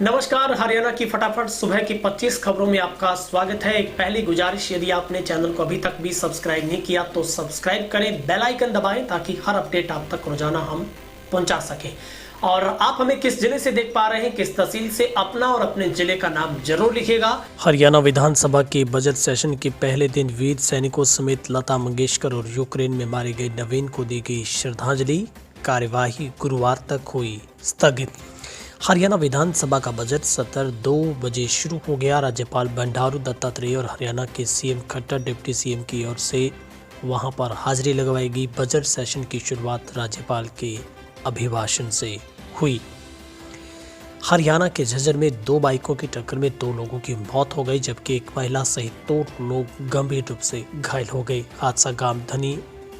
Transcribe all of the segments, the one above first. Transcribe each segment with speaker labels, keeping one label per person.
Speaker 1: नमस्कार, हरियाणा की फटाफट सुबह की 25 खबरों में आपका स्वागत है। एक पहली गुजारिश, यदि आपने चैनल को अभी तक भी सब्सक्राइब नहीं किया तो सब्सक्राइब करें, बेल आइकन दबाएं ताकि हर अपडेट आप तक रोजाना हम पहुंचा सकें। और आप हमें किस जिले से देख पा रहे हैं, किस तहसील से, अपना और अपने जिले का नाम जरूर लिखिएगा।
Speaker 2: हरियाणा विधानसभा के बजट सेशन के पहले दिन वीर सैनिकों समेत लता मंगेशकर और यूक्रेन में मारे गए नवीन को दी गई श्रद्धांजलि। कार्यवाही गुरुवार तक हुई स्थगित। हरियाणा विधानसभा का बजट सत्र 2 बजे शुरू हो गया। राज्यपाल बंडारू दत्तात्रेय और हरियाणा के सीएम खट्टर डिप्टी सीएम की ओर से वहां पर हाजिरी लगवाई गई। बजट सेशन की शुरुआत राज्यपाल के अभिभाषण से हुई। हरियाणा के झज्जर में 2 बाइकों की टक्कर में 2 लोगों की मौत हो गई, जबकि एक महिला सहित 2 लोग गंभीर रूप से घायल हो गए। हादसा गांव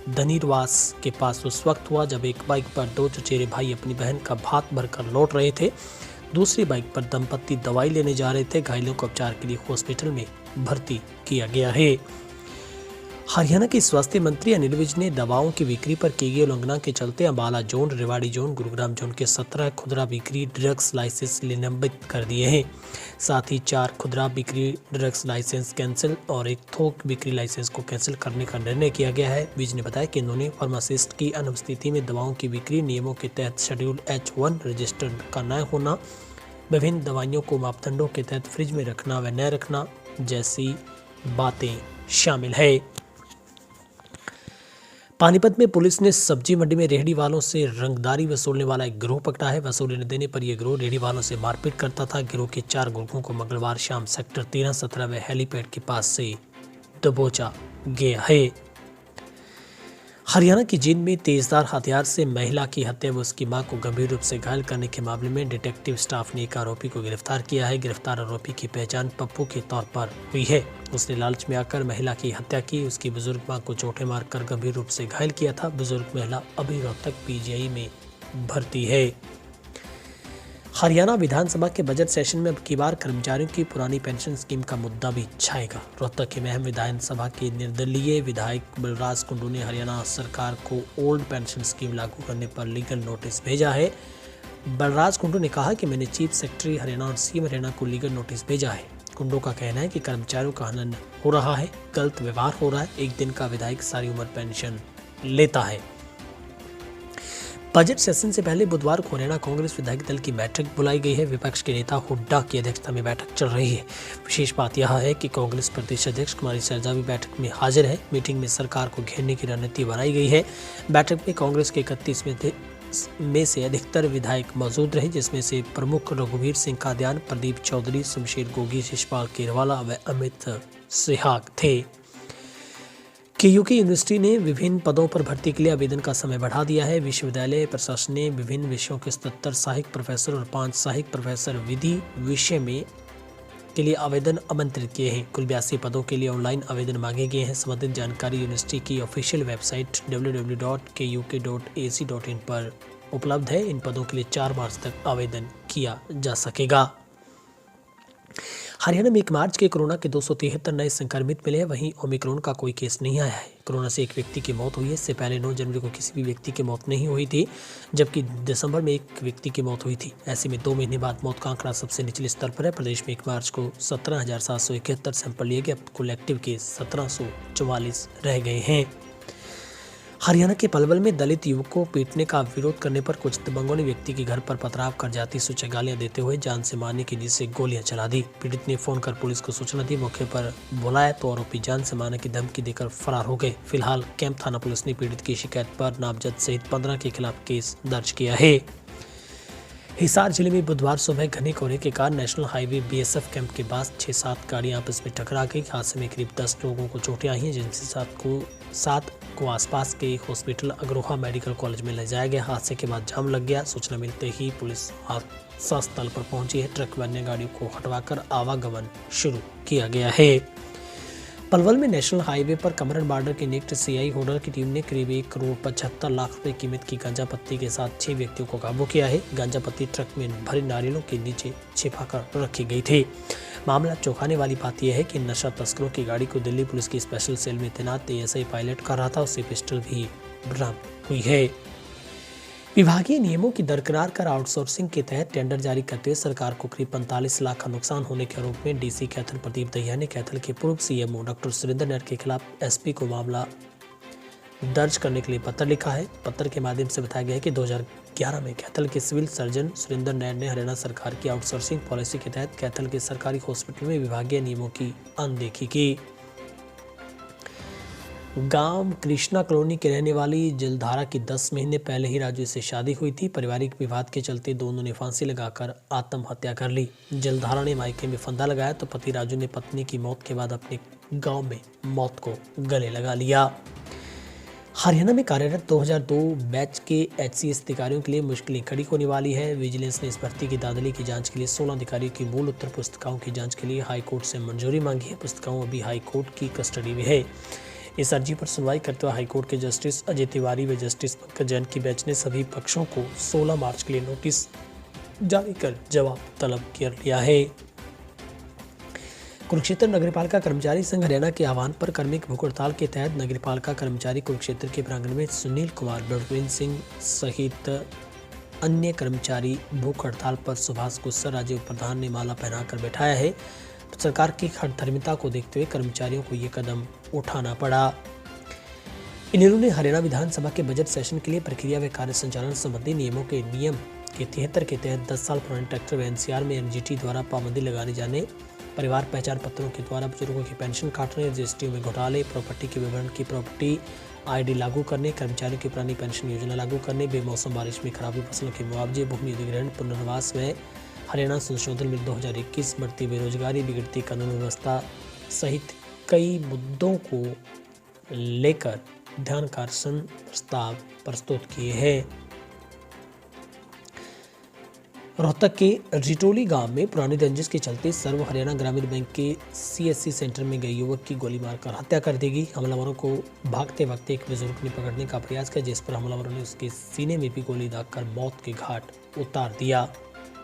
Speaker 2: धनीरवास के पास उस वक्त हुआ जब एक बाइक पर 2 चचेरे भाई अपनी बहन का भात भरकर लौट रहे थे। दूसरी बाइक पर दंपत्ति दवाई लेने जा रहे थे। घायलों को उपचार के लिए हॉस्पिटल में भर्ती किया गया है। हरियाणा के स्वास्थ्य मंत्री अनिल विज ने दवाओं की बिक्री पर की गई उल्लंघना के चलते Ambala zone, Rewari zone, Gurugram zone के 17 खुदरा बिक्री ड्रग्स लाइसेंस निलंबित कर दिए हैं। साथ ही 4 खुदरा बिक्री ड्रग्स लाइसेंस कैंसिल और 1 थोक बिक्री लाइसेंस को कैंसिल करने का निर्णय किया गया है। विज ने बताया कि इन्होंने फार्मासिस्ट की अनुपस्थिति में दवाओं की बिक्री नियमों के तहत शेड्यूल H1 रजिस्टर्ड का न होना, विभिन्न दवाइयों को मापदंडों के तहत फ्रिज में रखना व न रखना जैसी बातें शामिल है। पानीपत में पुलिस ने सब्जी मंडी में रेहड़ी वालों से रंगदारी वसूलने वाला एक गिरोह पकड़ा है। वसूली न देने पर यह गिरोह रेहड़ी वालों से मारपीट करता था। गिरोह के 4 गुर्गों को मंगलवार शाम सेक्टर 13-17 व हेलीपैड के पास से दबोचा गया है। हरियाणा की जींद में तेजधार हथियार से महिला की हत्या व उसकी मां को गंभीर रूप से घायल करने के मामले में डिटेक्टिव स्टाफ ने एक आरोपी को गिरफ्तार किया है। गिरफ्तार आरोपी की पहचान पप्पू के तौर पर हुई है। उसने लालच में आकर महिला की हत्या की। उसकी बुजुर्ग मां को चोटें मारकर गंभीर रूप से घायल किया था। बुजुर्ग महिला अभी रोहतक पीजीआई में भर्ती है। हरियाणा विधानसभा के बजट सेशन में अब की बार कर्मचारियों की पुरानी पेंशन स्कीम का मुद्दा भी छाएगा। रोहतक के महम विधानसभा के निर्दलीय विधायक बलराज कुंडू ने हरियाणा सरकार को ओल्ड पेंशन स्कीम लागू करने पर लीगल नोटिस भेजा है। बलराज कुंडू ने कहा कि मैंने चीफ सेक्रेटरी हरियाणा और सीएम हरियाणा को लीगल नोटिस भेजा है। कुंडू का कहना है कि कर्मचारियों का हनन हो रहा है, गलत व्यवहार हो रहा है। एक दिन का विधायक सारी उम्र पेंशन लेता है। बजट सेशन से पहले बुधवार को हरियाणा कांग्रेस विधायक दल की बैठक बुलाई गई है। विपक्ष के नेता हुड्डा की अध्यक्षता में बैठक चल रही है। विशेष बात यह है कि कांग्रेस प्रदेश अध्यक्ष कुमारी सैलजा भी बैठक में हाजिर है। मीटिंग में सरकार को घेरने की रणनीति बनाई गई है। बैठक में कांग्रेस के 31 में से अधिकतर विधायक मौजूद रहे, जिसमें से प्रमुख रघुवीर सिंह कादियान, प्रदीप चौधरी, शमशेर गोगी, शिषपाल केरवाला व अमित सिहाग थे। केयूके यूनिवर्सिटी ने विभिन्न पदों पर भर्ती के लिए आवेदन का समय बढ़ा दिया है। विश्वविद्यालय प्रशासन ने विभिन्न विषयों के 77 सहायक प्रोफेसर और 5 सहायक प्रोफेसर विधि विषय में के लिए आवेदन आमंत्रित किए हैं। कुल 82 पदों के लिए ऑनलाइन आवेदन मांगे गए हैं। संबंधित जानकारी यूनिवर्सिटी की ऑफिशियल वेबसाइट www.kuk.ac.in पर उपलब्ध है। इन पदों के लिए 4 मार्च तक आवेदन किया जा सकेगा। हरियाणा में 1 मार्च के कोरोना के 273 नए संक्रमित मिले हैं। वहीं ओमिक्रॉन का कोई केस नहीं आया है। कोरोना से एक व्यक्ति की मौत हुई है। इससे पहले 9 जनवरी को किसी भी व्यक्ति की मौत नहीं हुई थी, जबकि दिसंबर में एक व्यक्ति की मौत हुई थी। ऐसे में 2 महीने बाद मौत का आंकड़ा सबसे निचले स्तर पर है। प्रदेश में 1 मार्च को 17,771 सैंपल लिए गए। अब कुल एक्टिव केस 1744 रह गए हैं। हरियाणा के पलवल में दलित युवक को पीटने का विरोध करने पर कुछ दबंगों ने व्यक्ति के घर पर पथराव कर जाती सूचक गालियां देते हुए जान से मारने की नीयत से गोलियां चला दी। पीड़ित ने फोन कर पुलिस को सूचना दी। मौके पर बुलाया तो आरोपी जान से मारने की धमकी देकर फरार हो गए। फिलहाल कैंप थाना पुलिस ने पीड़ित की शिकायत पर नामजद सहित 15 के खिलाफ केस दर्ज किया है। हिसार जिले में बुधवार सुबह घने कोहरे के कारण नेशनल हाईवे बीएसएफ कैंप के पास 6-7 गाड़ियां आपस में टकरा गई। हादसे में करीब 10 लोगों को चोटें आई हैं, जिनसे 7 को आसपास के हॉस्पिटल अग्रोहा मेडिकल कॉलेज में ले जाया गया। हादसे के बाद जाम लग गया। सूचना मिलते ही पुलिस हादसा स्थल पर पहुंची है। ट्रक व अन्य गाड़ियों को हटवाकर आवागमन शुरू किया गया है। पलवल में नेशनल हाईवे पर कमरन बॉर्डर के निकट सीआई होल्डर की टीम ने करीब 1 करोड़ 75 लाख रुपए कीमत की गांजा पत्ती के साथ 6 व्यक्तियों को काबू किया है। गांजा पत्ती ट्रक में भरी नारियलों के नीचे छिपाकर रखी गई थी। मामला चौंकाने वाली बात यह है कि नशा तस्करों की गाड़ी को दिल्ली पुलिस की स्पेशल सेल में तैनात एएसआई पायलट कर रहा था। उससे पिस्टल भी बरामद हुई है। विभागीय नियमों की दरकिनार कर आउटसोर्सिंग के तहत टेंडर जारी करते हुए सरकार को करीब 45 लाख का नुकसान होने के आरोप में डीसी कैथल प्रदीप दहिया ने कैथल के पूर्व सीएमओ डॉक्टर सुरेंद्र नैयर के खिलाफ एसपी को मामला दर्ज करने के लिए पत्र लिखा है। पत्र के माध्यम से बताया गया है कि 2011 में कैथल के सिविल सर्जन सुरेंद्र नैयर ने हरियाणा सरकार की आउटसोर्सिंग पॉलिसी के तहत कैथल के सरकारी हॉस्पिटल में विभागीय नियमों की अनदेखी की। गांव कृष्णा कॉलोनी के रहने वाली जलधारा की 10 महीने पहले ही राजू से शादी हुई थी। पारिवारिक विवाद के चलते दोनों ने फांसी लगाकर आत्महत्या कर ली। जलधारा ने मायके में फंदा लगाया तो पति राजू ने पत्नी की मौत के बाद अपने गांव में मौत को गले लगा लिया। हरियाणा में कार्यरत 2002 बैच के एचसीएस अधिकारियों के लिए मुश्किलें खड़ी होने वाली है। विजिलेंस ने इस भर्ती की दाखिले की जांच के लिए 16 अधिकारियों की मूल उत्तर पुस्तिकाओं की जांच के लिए हाईकोर्ट से मंजूरी मांगी है। पुस्तिकाओं अभी हाईकोर्ट की कस्टडी में है। इस अर्जी पर सुनवाई करते हुए हाईकोर्ट के जस्टिस अजय तिवारी व जस्टिस पंकज जैन की बेंच ने सभी पक्षों को 16 मार्च के लिए नोटिस जारी कर जवाब तलब कर लिया है। कुरुक्षेत्र नगरपालिका कर्मचारी संघ हरियाणा के आह्वान पर कर्मिक भूख हड़ताल के तहत नगरपालिका कर्मचारी कुरुक्षेत्र के प्रांगण में सुनील कुमार, बलविंदर सिंह सहित अन्य कर्मचारी भूख हड़ताल पर सुभाष गुस्सर राज्य प्रधान ने माला पहनाकर बैठाया है। सरकार की हठधर्मिता को देखते हुए कर्मचारियों को ये कदम उठाना पड़ा। इनेलो ने हरियाणा विधानसभा के बजट सेशन के लिए प्रक्रिया व कार्य संचालन संबंधी नियमों के नियम के 73 के तहत 10 साल पुराने ट्रैक्टर व एनसीआर में एनजीटी द्वारा पाबंदी लगाने जाने, परिवार पहचान पत्रों के द्वारा बुजुर्गों की पेंशन काटने, रजिस्ट्री में घोटाले, प्रॉपर्टी के विवरण की प्रॉपर्टी आईडी लागू करने, कर्मचारियों की पुरानी पेंशन योजना लागू करने, बेमौसम बारिश में खराब हुई फसलों के मुआवजे, भूमि अधिग्रहण, पुनर्वास में हरियाणा संशोधन बिल 2021, बढ़ती बेरोजगारी, बिगड़ती कानून व्यवस्था सहित कई मुद्दों को लेकर ध्यानाकर्षण प्रस्ताव प्रस्तुत किए हैं। रोहतक के रिटोली गांव में पुरानी रंजिश के चलते सर्व हरियाणा ग्रामीण बैंक के सीएससी सेंटर में गए युवक की गोली मारकर हत्या कर दी गई। हमलावरों को भागते वक्त एक बुजुर्ग ने पकड़ने का प्रयास किया, जिस पर हमलावरों ने उसके सीने में भी गोली दागकर मौत के घाट उतार दिया।